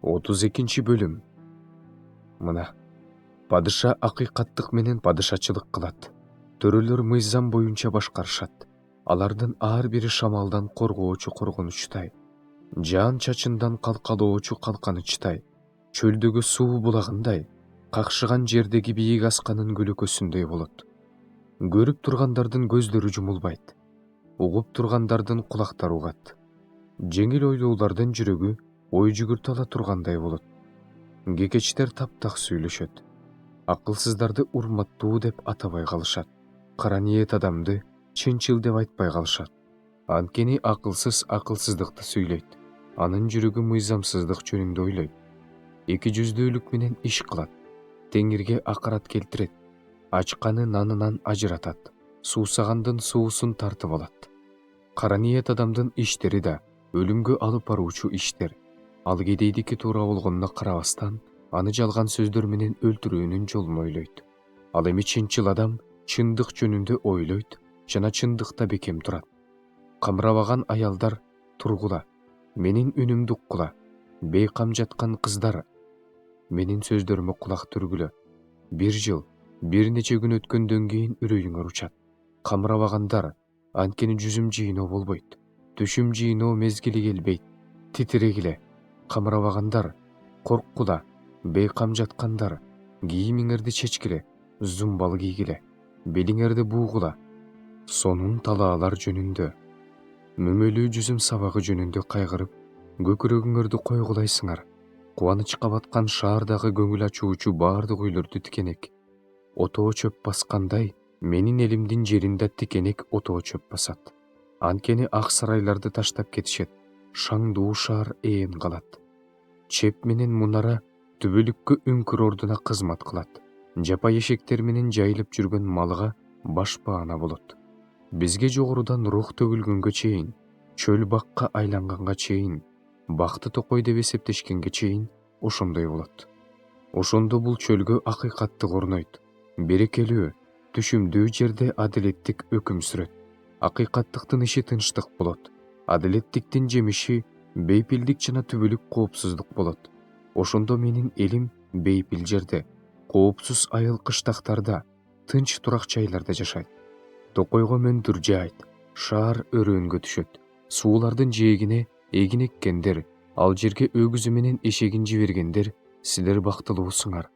32 бөлүм. Мына падыша акыйкаттык менен падышачылык кылат. Төрөлөр мыйзам боюнча башкарышат. Алардын ар бири шамалдан коргоочу коргонучтай, жаан чачындан калкалоочу калканычтай, чөлдөгү суу булагындай, какшыган жердеги бийик асканын көлөкөсүндөй болот. Көрүп тургандардын көздөрү жумулбайт, угуп тургандардын кулактары угат. Жеңил ойлоолордун жүрөгү ой жүгүртө ала тургандай болот. Кекечтер таптак сүйлөшөт. Акылсыздарды урматтуу деп атабай калышат. Кара ниет адамды чынчыл деп айтпай калышат. Анткени акылсыз акылсыздыкты сүйлөйт. Анын жүрөгү мыйзамсыздык жөнүндө ойлойт. Эки жүздүүлүк менен иш кылат. Теңирге акарат келтирет. Ачканы нанынан ажыратат. Суусагандын суусун тартып алат. Кара ниет адамдын иштери да өлүмгө алып баруучу иштер. Ал кедейдики туура болгонуна карабастан, аны жалган сөздөр менен өлтүрүүнүн жолун ойлойт. Ал эми чынчыл адам чындык жөнүндө ойлойт жана чындыкта бекем турат. Камырабаган аялдар тургула, менин үнүмдү уккула. Бейкам жаткан кыздар, менин сөздөрүмө кулак түргүлө. Бир жыл, бир нече күн өткөндөн кийин үрөйүңөр учат. Камырабагандар, анткени жүзүм жыйноо болбойт. Түшүм жыйноо мезгили келбейт. Титирегиле. Камырабагандар, корккула. Бейкам жаткандар, кийимиңерди чечкиле, зумбал кийгиле, белиңерди буугула. Сонун талаалар жөнүндө, мүмөлүү жүзүм сабагы жөнүндө кайгырып, көкүрөгүңөрдү койгулайсыңар. Кубанычка баткан шаардагы көңүл ачуучу баардык үйлөрдү тикенек отоо чөп баскандай, менин элимдин жеринде тикенек отоо чөп басат. Анткени ак сарайларды таштап кетишет, шаңдуу шаар ээн калат. Чеп менен мунара түбөлүккө үңкүр ордуна кызмат кылат. Жапа эшектер менен жайылып жүргөн малга баш баана болот. Бизге жогорудан рух төгүлгөнгө чейин, чөл бакка айланганга чейин, бакты токой деп эсептешкенге чейин ошондой болот. Ошондо бул чөлгө акыйкаттык орнойт. Берекелүү, түшүмдүү жерде адилеттик өкүм сүрөт. Акыйкаттыктын иши тынчтык болот. Адилеттиктин жемиши бейпилдик жана түбөлүк коопсуздук болот. Ошондо менин элим бейпил жерде, коопсуз айыл кыштактарда, тынч турак жайларда жашайт. Токойго мөндүр жаайт, шаар өрөөнгө түшөт. Суулардын жээгине эгин эккендер, ал жерге өгүзү менен эшегин жибергендер, силер бактылуусуңар.